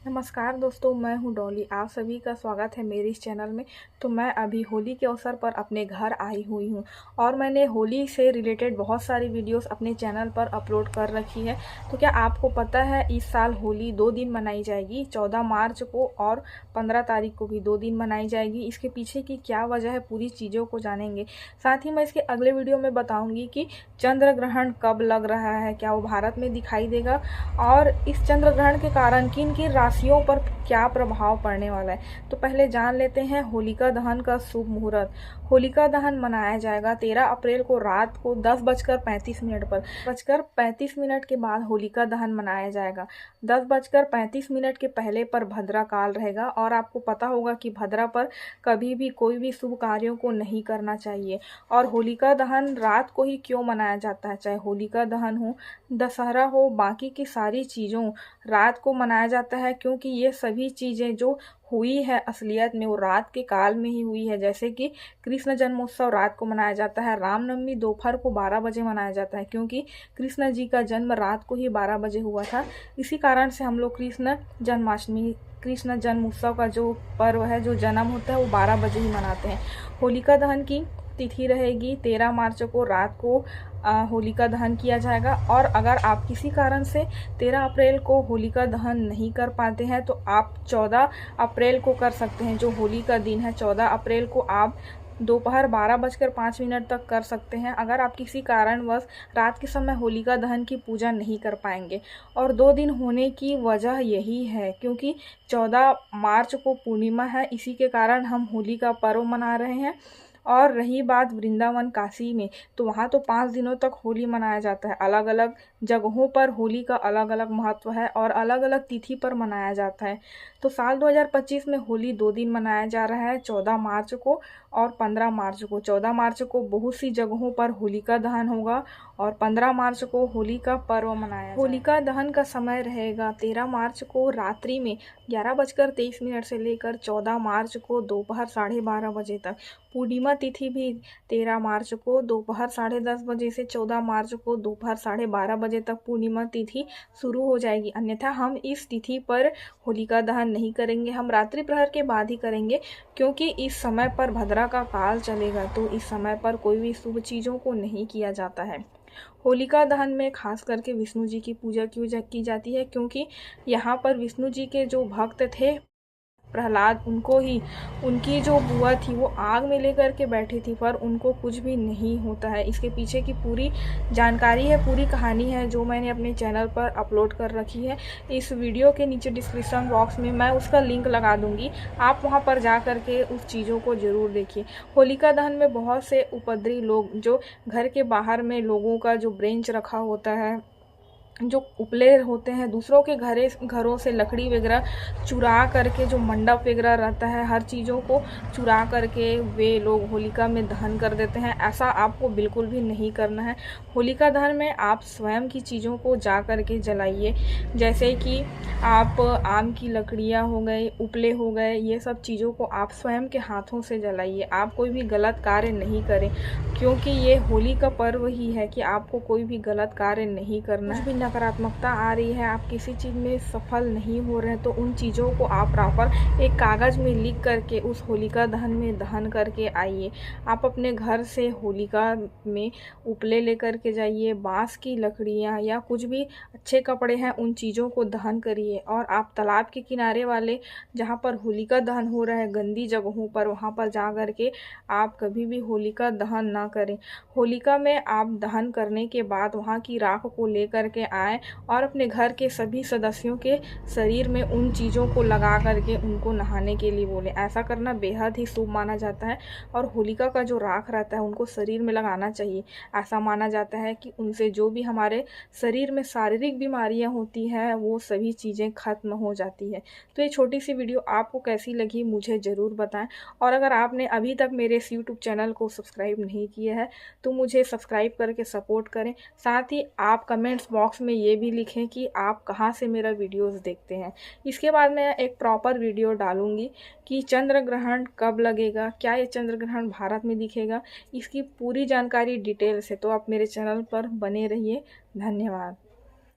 नमस्कार दोस्तों, मैं हूं डॉली। आप सभी का स्वागत है मेरे इस चैनल में। तो मैं अभी होली के अवसर पर अपने घर आई हुई हूं और मैंने होली से रिलेटेड बहुत सारी वीडियोस अपने चैनल पर अपलोड कर रखी है। तो क्या आपको पता है इस साल होली 2 दिन मनाई जाएगी, 14 मार्च को और 15 तारीख को भी 2 दिन मनाई जाएगी। इसके पीछे की क्या वजह है, पूरी चीज़ों को जानेंगे। साथ ही मैं इसके अगले वीडियो में बताऊँगी कि चंद्र ग्रहण कब लग रहा है, क्या वो भारत में दिखाई देगा और इस चंद्र ग्रहण के कारण किन किन राशियों पर क्या प्रभाव पड़ने वाला है। तो पहले जान लेते हैं होलिका दहन का शुभ मुहूर्त। होलिका दहन मनाया जाएगा 13 अप्रैल को रात को 10:35 पर। 10:35 के बाद होलिका दहन मनाया जाएगा। 10:35 के पहले पर भद्रा काल रहेगा और आपको पता होगा कि भद्रा पर कभी भी कोई भी शुभ कार्यों को नहीं करना चाहिए। और होलिका दहन रात को ही क्यों मनाया जाता है, चाहे होलिका दहन हो, दशहरा हो, बाकी की सारी चीज़ों रात को मनाया जाता है क्योंकि ये सभी चीज़ें जो हुई है असलियत में वो रात के काल में ही हुई है। जैसे कि कृष्ण जन्मोत्सव रात को मनाया जाता है, रामनवमी दोपहर को 12 बजे मनाया जाता है क्योंकि कृष्ण जी का जन्म रात को ही 12 बजे हुआ था। इसी कारण से हम लोग कृष्ण जन्माष्टमी, कृष्ण जन्म उत्सव का जो पर्व है, जो जन्म होता है, वो 12 बजे ही मनाते हैं। होलिका दहन की तिथि रहेगी 13 मार्च को रात को होलिका दहन किया जाएगा। और अगर आप किसी कारण से 13 अप्रैल को होलिका दहन नहीं कर पाते हैं तो आप 14 अप्रैल को कर सकते हैं। जो होली का दिन है 14 अप्रैल को आप दोपहर 12:05 तक कर सकते हैं, अगर आप किसी कारणवश रात के समय होलिका दहन की पूजा नहीं कर पाएंगे। और 2 दिन होने की वजह यही है क्योंकि 14 मार्च को पूर्णिमा है, इसी के कारण हम होली का पर्व मना रहे हैं। और रही बात वृंदावन काशी में, तो वहाँ तो 5 दिनों तक होली मनाया जाता है। अलग अलग जगहों पर होली का अलग अलग महत्व है और अलग अलग तिथि पर मनाया जाता है। तो साल 2025 में होली 2 दिन मनाया जा रहा है, 14 मार्च को और 15 मार्च को। 14 मार्च को बहुत सी जगहों पर होलिका दहन होगा और 15 मार्च को होली का पर्व मनाया जाएगा। होलिका दहन का समय रहेगा 13 मार्च को रात्रि में 11:23 से लेकर 14 मार्च को दोपहर 12:30 बजे तक। पूर्णिमा तिथि भी 13 मार्च को दोपहर 10:30 बजे से 14 मार्च को दोपहर 12:30 बजे तक पूर्णिमा तिथि शुरू हो जाएगी। अन्यथा हम इस तिथि पर होलिका दहन नहीं करेंगे, हम रात्रि प्रहर के बाद ही करेंगे क्योंकि इस समय पर भद्रा का काल चलेगा। तो इस समय पर कोई भी शुभ चीज़ों को नहीं किया जाता है। होलिका दहन में खास करके विष्णु जी की पूजा की जाती है क्योंकि यहाँ पर विष्णु जी के जो भक्त थे प्रहलाद, उनको ही उनकी जो बुआ थी वो आग में लेकर के बैठी थी पर उनको कुछ भी नहीं होता है। इसके पीछे की पूरी जानकारी है, पूरी कहानी है जो मैंने अपने चैनल पर अपलोड कर रखी है। इस वीडियो के नीचे डिस्क्रिप्शन बॉक्स में मैं उसका लिंक लगा दूंगी, आप वहां पर जा कर के उस चीज़ों को ज़रूर देखिए। होलिका दहन में बहुत से उपद्रवी लोग, जो घर के बाहर में लोगों का जो ब्रेंच रखा होता है, जो उपले होते हैं, दूसरों के घरों से लकड़ी वगैरह चुरा करके, जो मंडप वगैरह रहता है, हर चीज़ों को चुरा करके वे लोग होलिका में दहन कर देते हैं। ऐसा आपको बिल्कुल भी नहीं करना है। होलिका दहन में आप स्वयं की चीज़ों को जा करके जलाइए, जैसे कि आप आम की लकड़ियाँ हो गई, उपले हो गए, ये सब चीज़ों को आप स्वयं के हाथों से जलाइए। आप कोई भी गलत कार्य नहीं करें क्योंकि ये होली का पर्व ही है कि आपको कोई भी गलत कार्य नहीं करना है। नकारात्मकता आ रही है, आप किसी चीज़ में सफल नहीं हो रहे हैं, तो उन चीज़ों को आप प्रॉपर एक कागज़ में लिख करके उस होलिका दहन में दहन करके आइए। आप अपने घर से होलिका में उपले लेकर के जाइए, बांस की लकड़ियाँ या कुछ भी अच्छे कपड़े हैं उन चीज़ों को दहन करिए। और आप तालाब के किनारे वाले जहाँ पर होलिका दहन हो रहा है, गंदी जगहों पर, वहाँ पर जा कर के आप कभी भी होलिका दहन ना करें। होलिका में आप दहन करने के बाद वहाँ की राख को लेकर के आए और अपने घर के सभी सदस्यों के शरीर में उन चीज़ों को लगा करके उनको नहाने के लिए बोले। ऐसा करना बेहद ही शुभ माना जाता है और होलिका का जो राख रहता है उनको शरीर में लगाना चाहिए। ऐसा माना जाता है कि उनसे जो भी हमारे शरीर में शारीरिक बीमारियां होती हैं वो सभी चीज़ें खत्म हो जाती है। तो ये छोटी सी वीडियो आपको कैसी लगी मुझे ज़रूर बताएं। और अगर आपने अभी तक मेरे इस यूट्यूब चैनल को सब्सक्राइब नहीं किया है तो मुझे सब्सक्राइब करके सपोर्ट करें। साथ ही आप कमेंट्स बॉक्स में ये भी लिखें कि आप कहाँ से मेरा वीडियोस देखते हैं। इसके बाद मैं एक प्रॉपर वीडियो डालूंगी कि चंद्र ग्रहण कब लगेगा, क्या ये चंद्र ग्रहण भारत में दिखेगा, इसकी पूरी जानकारी डिटेल से। तो आप मेरे चैनल पर बने रहिए। धन्यवाद।